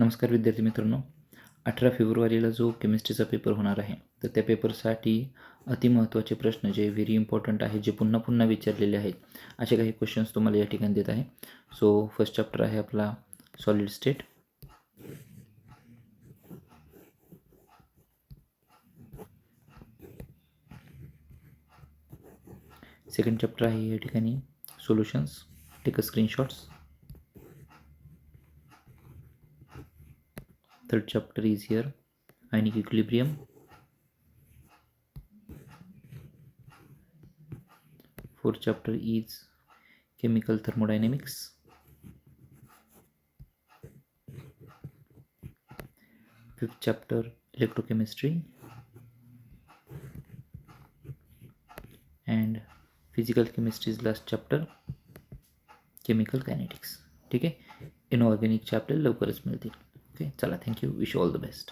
नमस्कार विद्यार्थी मित्रांनो, 18 फेब्रुवारीला जो केमिस्ट्रीचा पेपर होणार आहे, तर त्या पेपरसाठी अतिमहत्त्वाचे प्रश्न जे व्हेरी इम्पॉर्टंट आहेत, जे पुन्हा पुन्हा विचारलेले आहेत, असे काही क्वेश्चन्स तुम्हाला या ठिकाणी देत आहे. सो फर्स्ट चॅप्टर आहे आपला सॉलिड स्टेट. सेकंड चॅप्टर आहे या ठिकाणी solutions. Take a screenshots. Third chapter is here, ionic equilibrium. Fourth chapter is chemical thermodynamics. Fifth chapter electrochemistry. And physical chemistry's last chapter chemical kinetics. ठीक आहे, इनऑर्गॅनिकचे आपल्याला लवकरच मिळतील. ओके, चला, thank you, wish you all the best.